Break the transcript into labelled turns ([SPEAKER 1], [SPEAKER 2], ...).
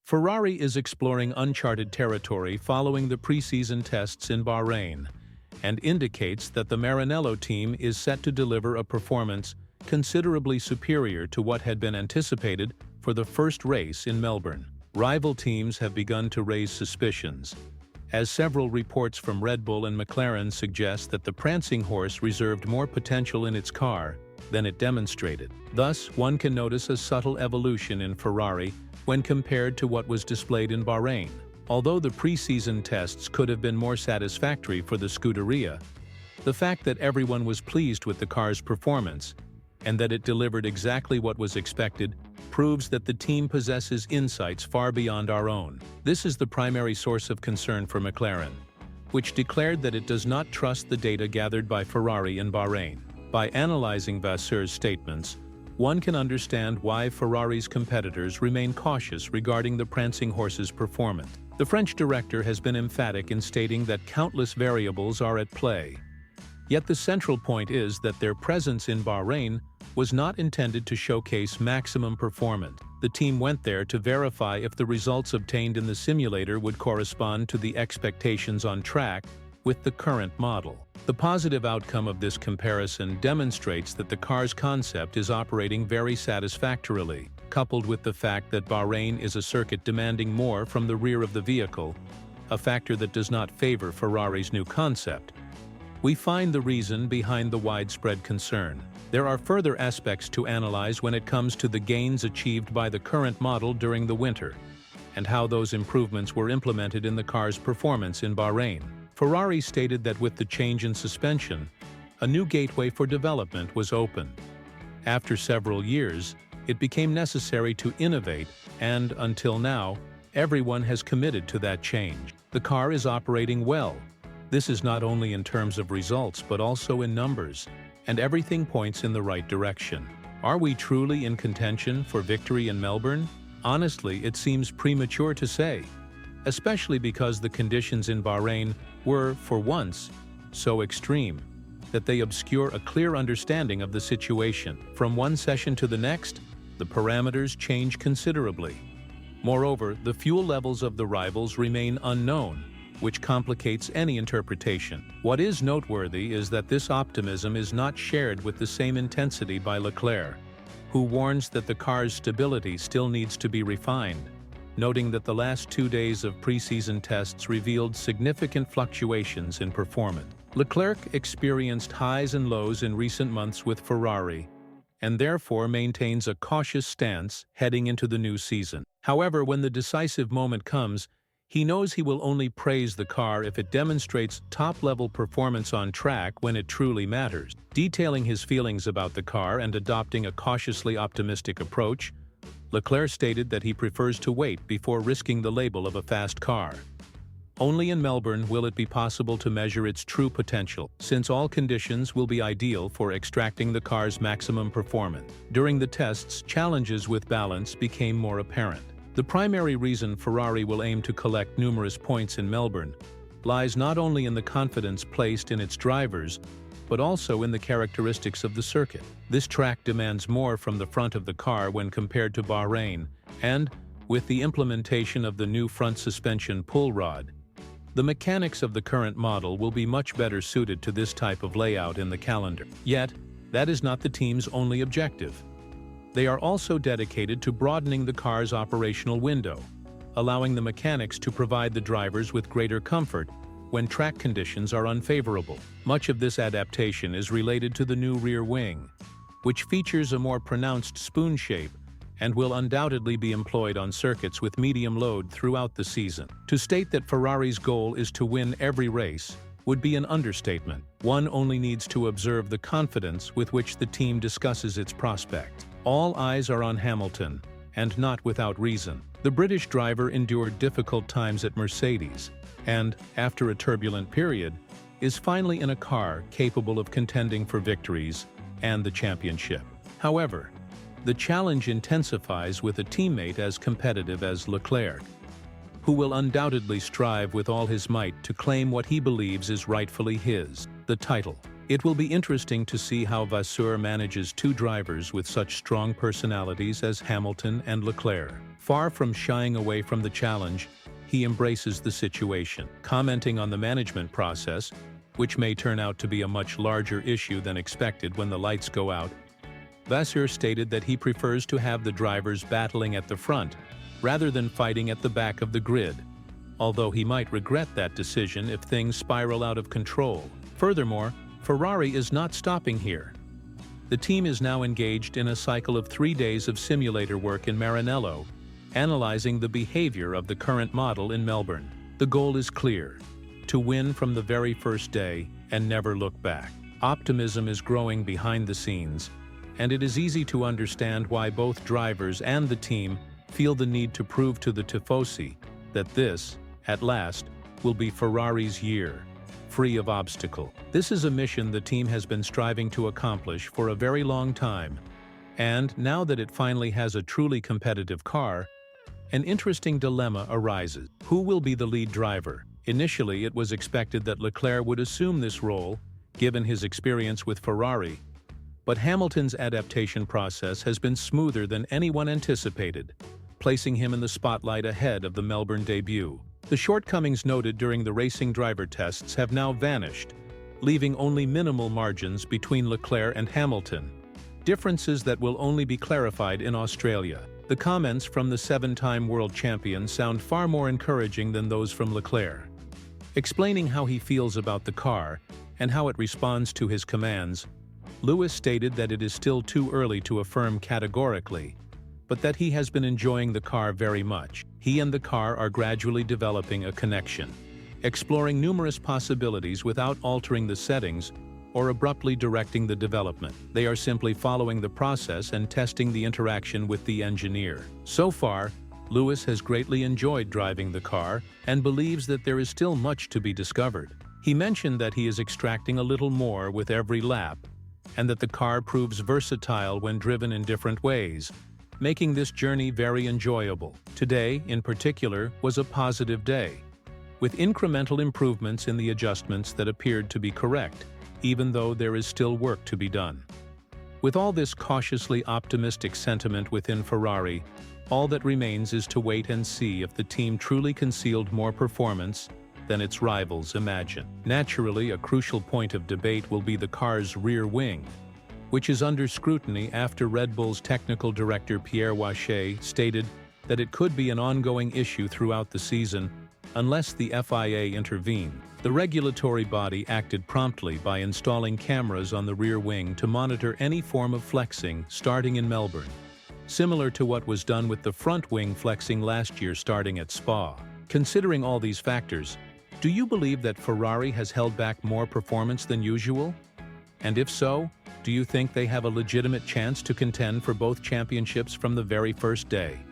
[SPEAKER 1] Ferrari is exploring uncharted territory following the preseason tests in Bahrain, and indicates that the Maranello team is set to deliver a performance considerably superior to what had been anticipated for the first race in Melbourne. Rival teams have begun to raise suspicions, as several reports from Red Bull and McLaren suggest that the prancing horse reserved more potential in its car than it demonstrated. Thus, one can notice a subtle evolution in Ferrari when compared to what was displayed in Bahrain. Although the preseason tests could have been more satisfactory for the Scuderia, the fact that everyone was pleased with the car's performance and that it delivered exactly what was expected proves that the team possesses insights far beyond our own. This is the primary source of concern for McLaren, which declared that it does not trust the data gathered by Ferrari in Bahrain. By analyzing Vasseur's statements, one can understand why Ferrari's competitors remain cautious regarding the prancing horse's performance. The French director has been emphatic in stating that countless variables are at play. Yet the central point is that their presence in Bahrain was not intended to showcase maximum performance. The team went there to verify if the results obtained in the simulator would correspond to the expectations on track with the current model. The positive outcome of this comparison demonstrates that the car's concept is operating very satisfactorily, coupled with the fact that Bahrain is a circuit demanding more from the rear of the vehicle, a factor that does not favor Ferrari's new concept. We find the reason behind the widespread concern. There are further aspects to analyze when it comes to the gains achieved by the current model during the winter, and how those improvements were implemented in the car's performance in Bahrain. Ferrari stated that with the change in suspension, a new gateway for development was opened. After several years, it became necessary to innovate, and until now, everyone has committed to that change. The car is operating well. This is not only in terms of results but also in numbers, and everything points in the right direction. Are we truly in contention for victory in Melbourne? Honestly, it seems premature to say, especially because the conditions in Bahrain were, for once, so extreme that they obscure a clear understanding of the situation. From one session to the next, the parameters change considerably. Moreover, the fuel levels of the rivals remain unknown, which complicates any interpretation. What is noteworthy is that this optimism is not shared with the same intensity by Leclerc, who warns that the car's stability still needs to be refined, noting that the last 2 days of preseason tests revealed significant fluctuations in performance. Leclerc experienced highs and lows in recent months with Ferrari, and therefore maintains a cautious stance heading into the new season. However, when the decisive moment comes, he knows he will only praise the car if it demonstrates top-level performance on track when it truly matters. Detailing his feelings about the car and adopting a cautiously optimistic approach, Leclerc stated that he prefers to wait before risking the label of a fast car. Only in Melbourne will it be possible to measure its true potential, since all conditions will be ideal for extracting the car's maximum performance. During the tests, challenges with balance became more apparent. The primary reason Ferrari will aim to collect numerous points in Melbourne lies not only in the confidence placed in its drivers, but also in the characteristics of the circuit. This track demands more from the front of the car when compared to Bahrain, and, with the implementation of the new front suspension pull rod, the mechanics of the current model will be much better suited to this type of layout in the calendar. Yet, that is not the team's only objective. They are also dedicated to broadening the car's operational window, allowing the mechanics to provide the drivers with greater comfort when track conditions are unfavorable. Much of this adaptation is related to the new rear wing, which features a more pronounced spoon shape and will undoubtedly be employed on circuits with medium load throughout the season. To state that Ferrari's goal is to win every race would be an understatement. One only needs to observe the confidence with which the team discusses its prospects. All eyes are on Hamilton, and not without reason. The British driver endured difficult times at Mercedes, and, after a turbulent period, is finally in a car capable of contending for victories and the championship. However, the challenge intensifies with a teammate as competitive as Leclerc, who will undoubtedly strive with all his might to claim what he believes is rightfully his, the title. It will be interesting to see how Vasseur manages two drivers with such strong personalities as Hamilton and Leclerc. Far from shying away from the challenge, he embraces the situation. Commenting on the management process, which may turn out to be a much larger issue than expected when the lights go out, Vasseur stated that he prefers to have the drivers battling at the front, rather than fighting at the back of the grid, although he might regret that decision if things spiral out of control. Furthermore, Ferrari is not stopping here. The team is now engaged in a cycle of 3 days of simulator work in Maranello, analyzing the behavior of the current model in Melbourne. The goal is clear: to win from the very first day and never look back. Optimism is growing behind the scenes, and it is easy to understand why both drivers and the team feel the need to prove to the Tifosi that this, at last, will be Ferrari's year, free of obstacle. This is a mission the team has been striving to accomplish for a very long time, and now that it finally has a truly competitive car, an interesting dilemma arises. Who will be the lead driver? Initially, it was expected that Leclerc would assume this role, given his experience with Ferrari, but Hamilton's adaptation process has been smoother than anyone anticipated, placing him in the spotlight ahead of the Melbourne debut. The shortcomings noted during the racing driver tests have now vanished, leaving only minimal margins between Leclerc and Hamilton, differences that will only be clarified in Australia. The comments from the 7-time world champion sound far more encouraging than those from Leclerc. Explaining how he feels about the car and how it responds to his commands, Lewis stated that it is still too early to affirm categorically, but that he has been enjoying the car very much. He and the car are gradually developing a connection, exploring numerous possibilities without altering the settings or abruptly directing the development. They are simply following the process and testing the interaction with the engineer. So far, Lewis has greatly enjoyed driving the car and believes that there is still much to be discovered. He mentioned that he is extracting a little more with every lap, and that the car proves versatile when driven in different ways, making this journey very enjoyable. Today, in particular, was a positive day, with incremental improvements in the adjustments that appeared to be correct, even though there is still work to be done. With all this cautiously optimistic sentiment within Ferrari, all that remains is to wait and see if the team truly concealed more performance than its rivals imagine. Naturally, a crucial point of debate will be the car's rear wing, which is under scrutiny after Red Bull's technical director Pierre Wache stated that it could be an ongoing issue throughout the season unless the FIA intervened. The regulatory body acted promptly by installing cameras on the rear wing to monitor any form of flexing starting in Melbourne, similar to what was done with the front wing flexing last year starting at Spa. Considering all these factors, do you believe that Ferrari has held back more performance than usual? And if so, do you think they have a legitimate chance to contend for both championships from the very first day?